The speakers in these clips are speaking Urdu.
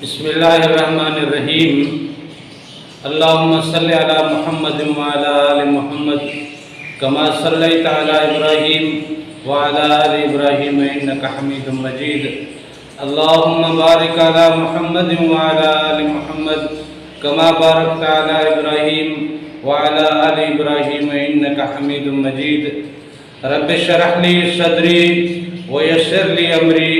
بسم اللہ الرحمن الرحیم اللہم صلی علی محمد وعلی آل محمد کما صلیت علی ابراہیم وعلی آل ابراہیم انکا حمید مجید اللہم بارک علی محمد وعلی آل محمد کما بارکت علی ابراہیم وعلی آل ابراہیم انکا حمید مجید رب اشرح لی صدری ویسر لی امری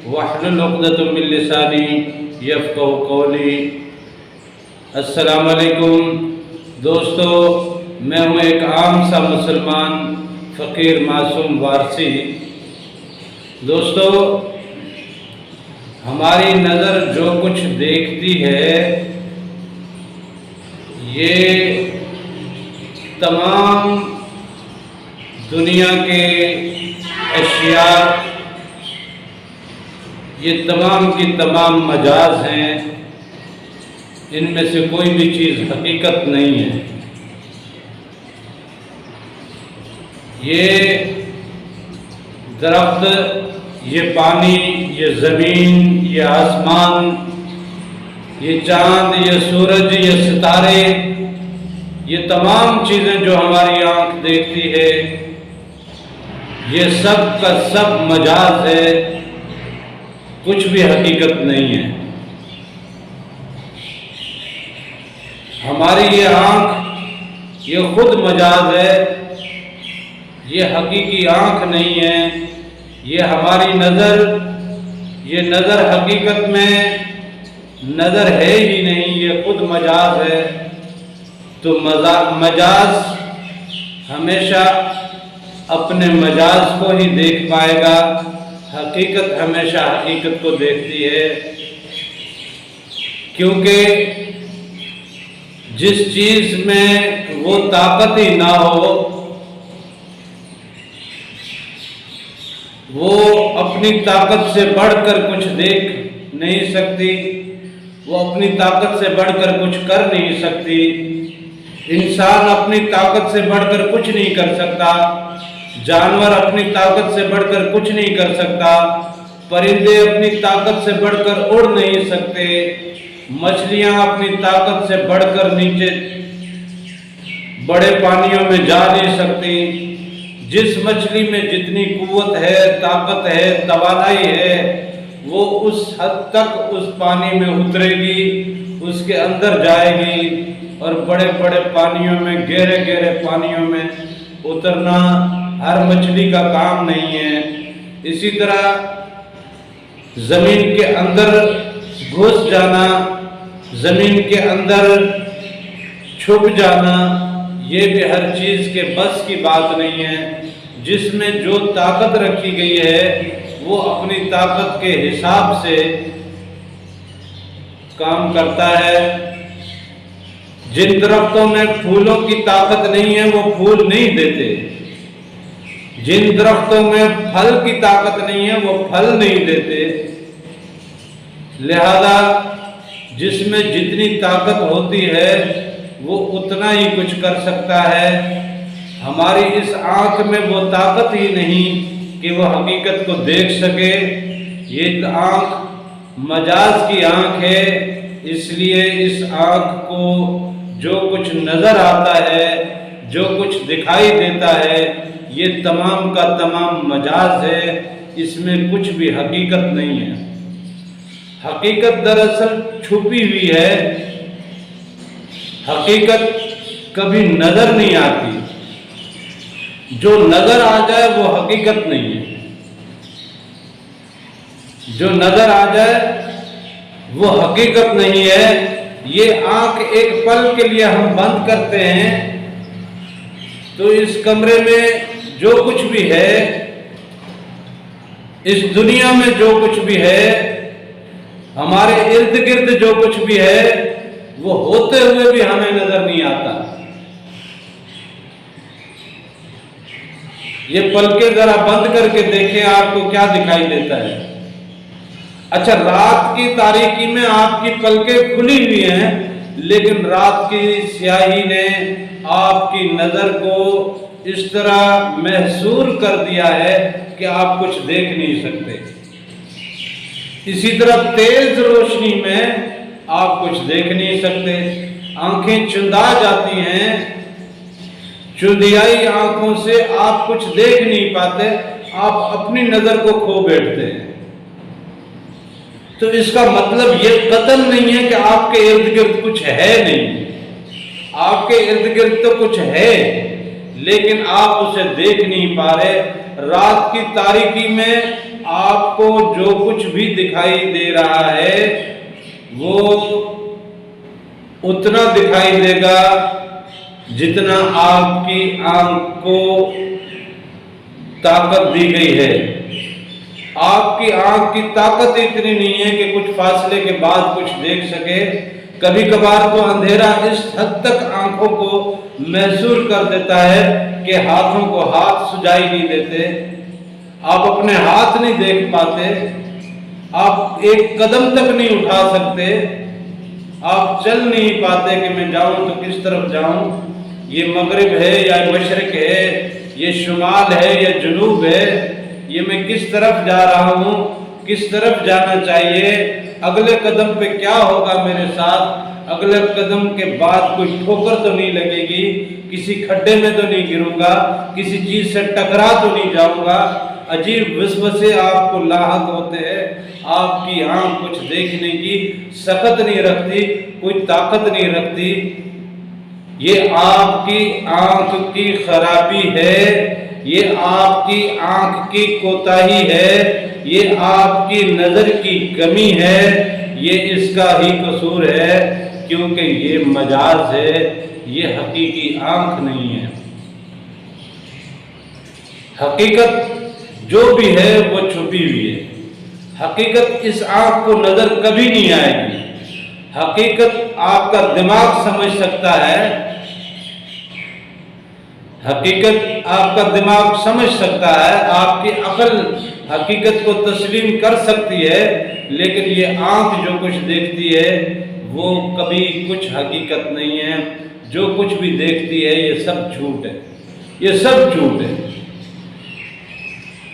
واحلل عقدۃ من لسانی یفقہوا قولی۔ السلام علیکم دوستو، میں ہوں ایک عام سا مسلمان فقیر معصوم وارسی۔ دوستو، ہماری نظر جو کچھ دیکھتی ہے یہ تمام دنیا کے اشیاء، یہ تمام کی تمام مجاز ہیں، ان میں سے کوئی بھی چیز حقیقت نہیں ہے۔ یہ درخت، یہ پانی، یہ زمین، یہ آسمان، یہ چاند، یہ سورج، یہ ستارے، یہ تمام چیزیں جو ہماری آنکھ دیکھتی ہے یہ سب کا سب مجاز ہے، کچھ بھی حقیقت نہیں ہے۔ ہماری یہ آنکھ یہ خود مجاز ہے، یہ حقیقی آنکھ نہیں ہے۔ یہ ہماری نظر، یہ نظر حقیقت میں نظر ہے ہی نہیں، یہ خود مجاز ہے۔ تو مجاز ہمیشہ اپنے مجاز کو ہی دیکھ پائے گا، حقیقت ہمیشہ حقیقت کو دیکھتی ہے، کیونکہ جس چیز میں وہ طاقت ہی نہ ہو وہ اپنی طاقت سے بڑھ کر کچھ دیکھ نہیں سکتی، وہ اپنی طاقت سے بڑھ کر کچھ کر نہیں سکتی۔ انسان اپنی طاقت سے بڑھ کر کچھ نہیں کر سکتا، جانور اپنی طاقت سے بڑھ کر کچھ نہیں کر سکتا، پرندے اپنی طاقت سے بڑھ کر اڑ نہیں سکتے، مچھلیاں اپنی طاقت سے بڑھ کر نیچے بڑے پانیوں میں جا نہیں سکتی۔ جس مچھلی میں جتنی قوت ہے، طاقت ہے، توانائی ہے، وہ اس حد تک اس پانی میں اترے گی، اس کے اندر جائے گی، اور بڑے بڑے پانیوں میں، گہرے گہرے پانیوں میں اترنا ہر مچھلی کا کام نہیں ہے۔ اسی طرح زمین کے اندر گھس جانا، زمین کے اندر چھپ جانا، یہ بھی ہر چیز کے بس کی بات نہیں ہے۔ جس میں جو طاقت رکھی گئی ہے وہ اپنی طاقت کے حساب سے کام کرتا ہے۔ جن درختوں میں پھولوں کی طاقت نہیں ہے وہ پھول نہیں دیتے، جن درختوں میں پھل کی طاقت نہیں ہے وہ پھل نہیں دیتے۔ لہذا جس میں جتنی طاقت ہوتی ہے وہ اتنا ہی کچھ کر سکتا ہے۔ ہماری اس آنکھ میں وہ طاقت ہی نہیں کہ وہ حقیقت کو دیکھ سکے۔ یہ آنکھ مجاز کی آنکھ ہے، اس لیے اس آنکھ کو جو کچھ نظر آتا ہے، جو کچھ دکھائی دیتا ہے، یہ تمام کا تمام مجاز ہے، اس میں کچھ بھی حقیقت نہیں ہے۔ حقیقت دراصل چھپی ہوئی ہے، حقیقت کبھی نظر نہیں آتی۔ جو نظر آ جائے وہ حقیقت نہیں ہے، جو نظر آ جائے وہ حقیقت نہیں ہے۔ یہ آنکھ ایک پل کے لیے ہم بند کرتے ہیں تو اس کمرے میں جو کچھ بھی ہے، اس دنیا میں جو کچھ بھی ہے، ہمارے ارد گرد جو کچھ بھی ہے، وہ ہوتے ہوئے بھی ہمیں نظر نہیں آتا۔ یہ پلکیں ذرا بند کر کے دیکھیں، آپ کو کیا دکھائی دیتا ہے؟ اچھا، رات کی تاریکی میں آپ کی پلکیں کھلی ہوئی ہیں، لیکن رات کی سیاہی نے آپ کی نظر کو اس طرح محصور کر دیا ہے کہ آپ کچھ دیکھ نہیں سکتے۔ اسی طرح تیز روشنی میں آپ کچھ دیکھ نہیں سکتے، آنکھیں چندا جاتی ہیں، چندیائی آنکھوں سے آپ کچھ دیکھ نہیں پاتے، آپ اپنی نظر کو کھو بیٹھتے ہیں۔ تو اس کا مطلب یہ قطعاً نہیں ہے کہ آپ کے ارد گرد کچھ ہے نہیں، آپ کے ارد گرد تو کچھ ہے، لیکن آپ اسے دیکھ نہیں پا رہے۔ رات کی تاریکی میں آپ کو جو کچھ بھی دکھائی دے رہا ہے وہ اتنا دکھائی دے گا جتنا آپ کی آنکھ کو طاقت دی گئی ہے۔ آپ کی آنکھ کی طاقت اتنی نہیں ہے کہ کچھ فاصلے کے بعد کچھ دیکھ سکے۔ کبھی کبھار تو اندھیرا اس حد تک آنکھوں کو محصور کر دیتا ہے کہ ہاتھوں کو ہاتھ سجائی نہیں دیتے، آپ اپنے ہاتھ نہیں دیکھ پاتے، آپ ایک قدم تک نہیں اٹھا سکتے، آپ چل نہیں پاتے کہ میں جاؤں تو کس طرف جاؤں، یہ مغرب ہے یا مشرق ہے، یہ شمال ہے یا جنوب ہے، یہ میں کس طرف جا رہا ہوں، کس طرف جانا چاہیے، اگلے قدم پہ کیا ہوگا میرے ساتھ، اگلے قدم کے بعد کوئی ٹھوکر تو نہیں لگے گی، کسی کھڈے میں تو نہیں گروں گا، کسی چیز سے ٹکرا تو نہیں جاؤں گا۔ عجیب وسوسے آپ کو لاحق ہوتے ہیں، آپ کی آنکھ کچھ دیکھنے کی سخت نہیں رکھتی، کوئی طاقت نہیں رکھتی۔ یہ آپ کی آنکھ کی خرابی ہے، یہ آپ کی آنکھ کی کوتاہی ہے، یہ آپ کی نظر کی کمی ہے، یہ اس کا ہی قصور ہے، کیونکہ یہ مجاز ہے، یہ حقیقی آنکھ نہیں ہے۔ حقیقت جو بھی ہے وہ چھپی ہوئی ہے، حقیقت اس آنکھ کو نظر کبھی نہیں آئے گی، حقیقت آپ کا دماغ سمجھ سکتا ہے، حقیقت آپ کا دماغ سمجھ سکتا ہے، آپ کی عقل حقیقت کو تسلیم کر سکتی ہے، لیکن یہ آنکھ جو کچھ دیکھتی ہے وہ کبھی کچھ حقیقت نہیں ہے، جو کچھ بھی دیکھتی ہے یہ سب جھوٹ ہے، یہ سب جھوٹ ہے۔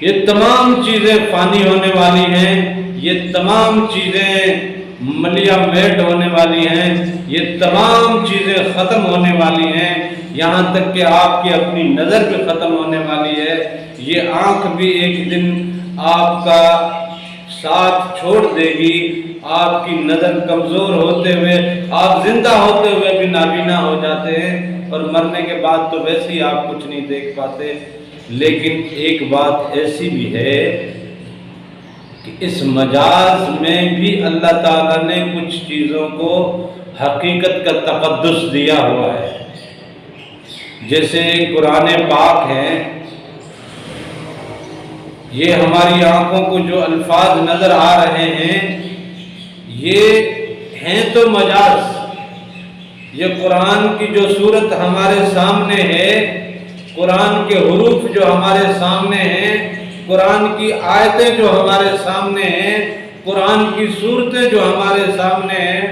یہ تمام چیزیں فانی ہونے والی ہیں، یہ تمام چیزیں ملیا میٹ ہونے والی ہیں، یہ تمام چیزیں ختم ہونے والی ہیں، یہاں تک کہ آپ کی اپنی نظر بھی ختم ہونے والی ہے۔ یہ آنکھ بھی ایک دن آپ کا ساتھ چھوڑ دے گی، آپ کی نظر کمزور ہوتے ہوئے، آپ زندہ ہوتے ہوئے بھی نابینا ہو جاتے ہیں، اور مرنے کے بعد تو ویسے ہی آپ کچھ نہیں دیکھ پاتے۔ لیکن ایک بات ایسی بھی ہے کہ اس مجاز میں بھی اللہ تعالیٰ نے کچھ چیزوں کو حقیقت کا تقدس دیا ہوا ہے، جیسے قرآن پاک ہے، یہ ہماری آنکھوں کو جو الفاظ نظر آ رہے ہیں یہ ہیں تو مجاز، یہ قرآن کی جو صورت ہمارے سامنے ہے، قرآن کے حروف جو ہمارے سامنے ہیں، قرآن کی آیتیں جو ہمارے سامنے ہیں، قرآن کی صورتیں جو ہمارے سامنے ہیں،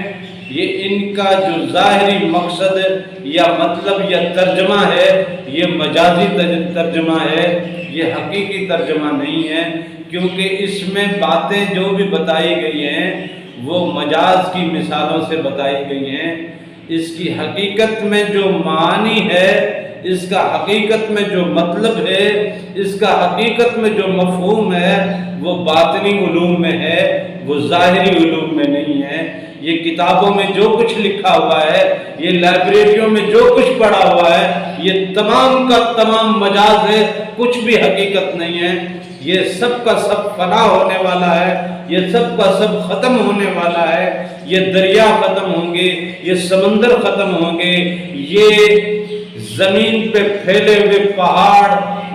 یہ ان کا جو ظاہری مقصد یا مطلب یا ترجمہ ہے یہ مجازی ترجمہ ہے، یہ حقیقی ترجمہ نہیں ہے، کیونکہ اس میں باتیں جو بھی بتائی گئی ہیں وہ مجاز کی مثالوں سے بتائی گئی ہیں۔ اس کی حقیقت میں جو معنی ہے، اس کا حقیقت میں جو مطلب ہے، اس کا حقیقت میں جو مفہوم ہے وہ باطنی علوم میں ہے، وہ ظاہری علوم میں نہیں ہے۔ یہ کتابوں میں جو کچھ لکھا ہوا ہے، یہ لائبریریوں میں جو کچھ پڑھا ہوا ہے، یہ تمام کا تمام مجاز ہے، کچھ بھی حقیقت نہیں ہے۔ یہ سب کا سب فنا ہونے والا ہے، یہ سب کا سب ختم ہونے والا ہے، یہ دریا ختم ہوں گے، یہ سمندر ختم ہوں گے، یہ زمین پہ پھیلے ہوئے پہاڑ،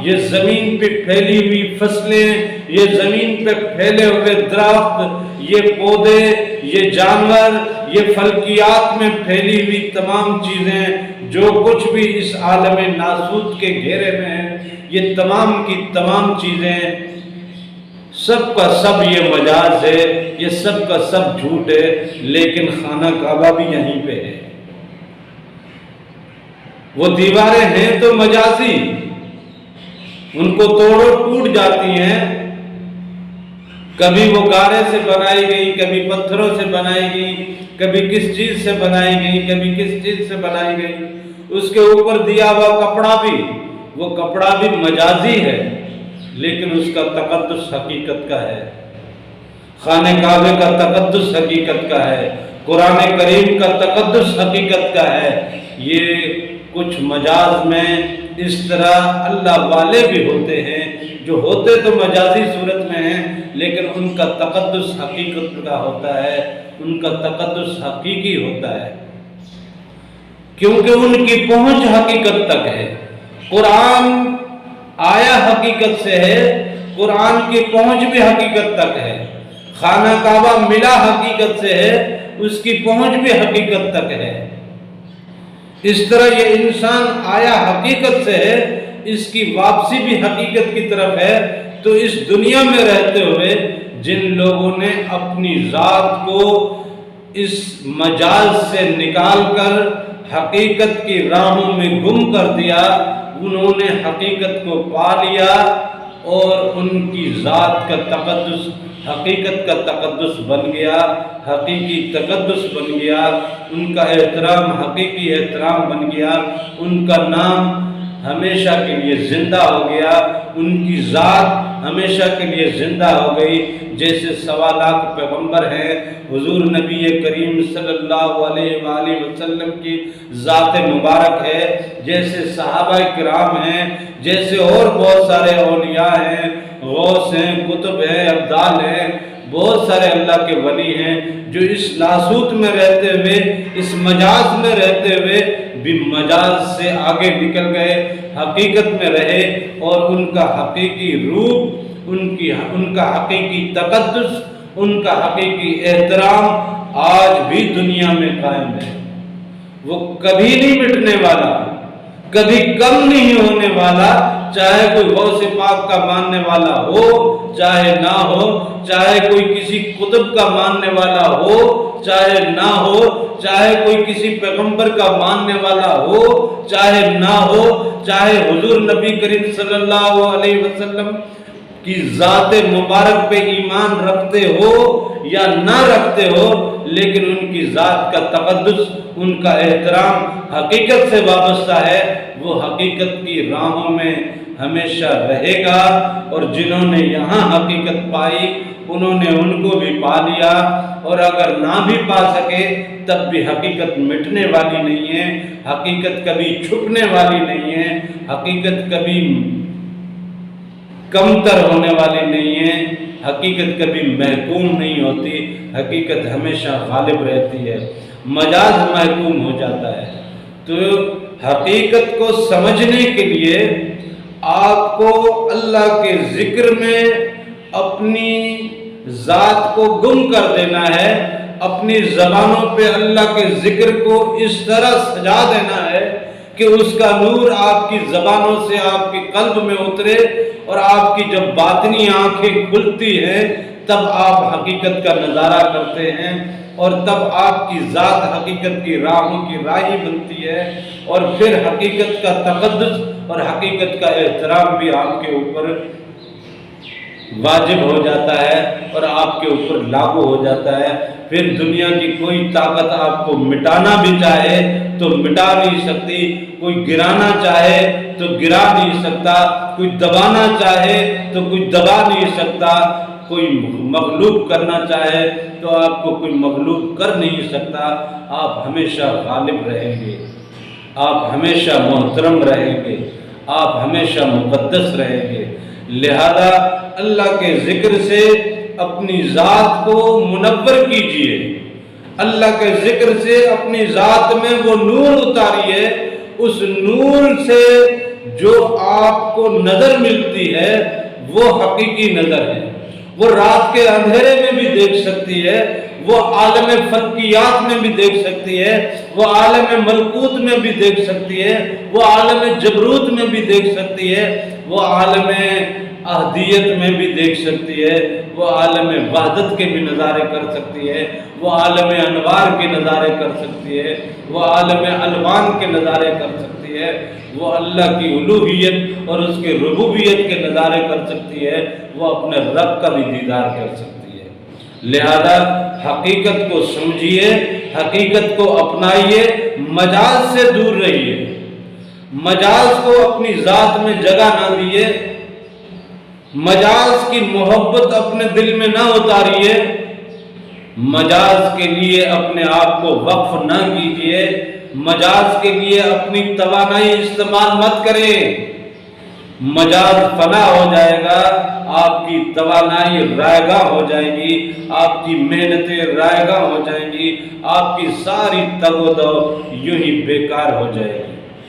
یہ زمین پہ پھیلی ہوئی فصلیں، یہ زمین پہ پھیلے ہوئے درخت، یہ پودے، یہ جانور، یہ فلکیات میں پھیلی ہوئی تمام چیزیں، جو کچھ بھی اس عالم ناسوت کے گھیرے میں ہے، یہ تمام کی تمام چیزیں سب کا سب یہ مجاز ہے، یہ سب کا سب جھوٹ ہے، لیکن خانہ کعبہ بھی یہیں پہ ہے۔ وہ دیواریں ہیں تو مجازی، ان کو توڑو ٹوٹ جاتی ہیں، کبھی وہ گارے سے بنائی گئی، کبھی پتھروں سے بنائی گئی، کبھی کس چیز سے بنائی گئی، کبھی کس چیز سے بنائی گئی۔ اس کے اوپر دیا ہوا کپڑا بھی، وہ کپڑا بھی مجازی ہے، لیکن اس کا تقدس حقیقت کا ہے۔ خانہ کعبے کا تقدس حقیقت کا ہے، قرآن کریم کا تقدس حقیقت کا ہے۔ یہ کچھ مجاز میں اس طرح اللہ والے بھی ہوتے ہیں، جو ہوتے تو مجازی صورت میں ہیں، لیکن ان کا تقدس حقیقت کا ہوتا ہے، ان کا تقدس حقیقی ہوتا ہے، کیونکہ ان کی پہنچ حقیقت تک ہے۔ قرآن آیا حقیقت سے ہے، قرآن کی پہنچ بھی حقیقت تک ہے۔ خانہ کعبہ ملا حقیقت سے ہے، اس کی پہنچ بھی حقیقت تک ہے۔ اس طرح یہ انسان آیا حقیقت سے ہے، اس کی واپسی بھی حقیقت کی طرف ہے۔ تو اس دنیا میں رہتے ہوئے جن لوگوں نے اپنی ذات کو اس مجاز سے نکال کر حقیقت کی راہوں میں گم کر دیا، انہوں نے حقیقت کو پا لیا اور ان کی ذات کا تقدس حقیقت کا تقدس بن گیا، حقیقی تقدس بن گیا، ان کا احترام حقیقی احترام بن گیا، ان کا نام ہمیشہ کے لیے زندہ ہو گیا، ان کی ذات ہمیشہ کے لیے زندہ ہو گئی۔ جیسے 1.25 لاکھ پیغمبر ہیں، حضور نبی کریم صلی اللہ علیہ وآلہ وسلم کی ذات مبارک ہے، جیسے صحابہ کرام ہیں، جیسے اور بہت سارے اولیاء ہیں، غوث ہیں، کتب ہیں، ابدال ہیں، بہت سارے اللہ کے ولی ہیں، جو اس لاسوت میں رہتے ہوئے، اس مجاز میں رہتے ہوئے بھی مجاز سے آگے نکل گئے، حقیقت میں رہے، اور ان کا حقیقی روپ، ان کا حقیقی تقدس، ان کا حقیقی احترام آج بھی دنیا میں قائم ہے۔ وہ کبھی نہیں مٹنے والا، کبھی کم نہیں ہونے والا، چاہے کوئی غوث پاک کا ماننے والا ہو چاہے نہ ہو، چاہے کوئی کسی قطب کا ماننے والا ہو چاہے نہ ہو، چاہے کوئی کسی پیغمبر کا ماننے والا ہو چاہے نہ ہو، چاہے حضور نبی کریم صلی اللہ علیہ وسلم کی ذات مبارک پہ ایمان رکھتے ہو یا نہ رکھتے ہو، لیکن ان کی ذات کا تقدس، ان کا احترام حقیقت سے وابستہ ہے، وہ حقیقت کی راہوں میں ہمیشہ رہے گا۔ اور جنہوں نے یہاں حقیقت پائی انہوں نے ان کو بھی پا لیا، اور اگر نہ بھی پا سکے تب بھی حقیقت مٹنے والی نہیں ہے، حقیقت کبھی چھپنے والی نہیں ہے، حقیقت کبھی کمتر ہونے والی نہیں ہے، حقیقت کبھی محکوم نہیں ہوتی، حقیقت ہمیشہ غالب رہتی ہے، مجاز محکوم ہو جاتا ہے۔ تو حقیقت کو سمجھنے کے لیے آپ کو اللہ کے ذکر میں اپنی ذات کو گم کر دینا ہے، اپنی زبانوں پہ اللہ کے ذکر کو اس طرح سجا دینا ہے کہ اس کا نور آپ کی زبانوں سے آپ کے قلب میں اترے، اور آپ کی جب باطنی آنکھیں کھلتی ہیں تب آپ حقیقت کا نظارہ کرتے ہیں، اور تب آپ کی ذات حقیقت کی راہوں کی راہی بنتی ہے، اور پھر حقیقت کا تقدس اور حقیقت کا احترام بھی آپ کے اوپر واجب ہو جاتا ہے اور آپ کے اوپر لاگو ہو جاتا ہے۔ پھر دنیا کی کوئی طاقت آپ کو مٹانا بھی چاہے تو مٹا نہیں سکتی، کوئی گرانا چاہے تو گرا نہیں سکتا، کوئی دبانا چاہے تو کوئی دبا نہیں سکتا، کوئی مغلوب کرنا چاہے تو آپ کو کوئی مغلوب کر نہیں سکتا۔ آپ ہمیشہ غالب رہیں گے، آپ ہمیشہ محترم رہیں گے، آپ ہمیشہ مقدس رہیں گے۔ لہذا اللہ کے ذکر سے اپنی ذات کو منور کیجئے، اللہ کے ذکر سے اپنی ذات میں وہ نور اتاریے، اس نور سے جو آپ کو نظر ملتی ہے وہ حقیقی نظر ہے، وہ رات کے اندھیرے میں بھی دیکھ سکتی ہے، وہ عالم فلکیات میں بھی دیکھ سکتی ہے، وہ عالم ملکوت میں بھی دیکھ سکتی ہے، وہ عالم جبروت میں بھی دیکھ سکتی ہے، وہ عالم احدیت میں بھی دیکھ سکتی ہے، وہ عالم وحدت کے بھی نظارے کر سکتی ہے، وہ عالم انوار کے نظارے کر سکتی ہے، وہ عالم الوان کے نظارے کر سکتی سکتی ہے، وہ اللہ کی الوہیت اور اس کے ربوبیت کے نظارے کر سکتی ہے، وہ اپنے رب کا بھی دیدار کر سکتی ہے۔ لہذا حقیقت کو سمجھیے، حقیقت کو اپنائیے، مجاز سے دور رہیے، مجاز کو اپنی ذات میں جگہ نہ دیے، مجاز کی محبت اپنے دل میں نہ اتاریے، مجاز کے لیے اپنے آپ کو وقف نہ کیجیے، مجاز کے لیے اپنی توانائی استعمال مت کریں۔ مجاز فنا ہو جائے گا، آپ کی توانائی رائے گاہ ہو جائے گی، آپ کی محنتیں رائے گاہ ہو جائیں گی، آپ کی ساری تگ و دو یوں ہی بیکار ہو جائے گی۔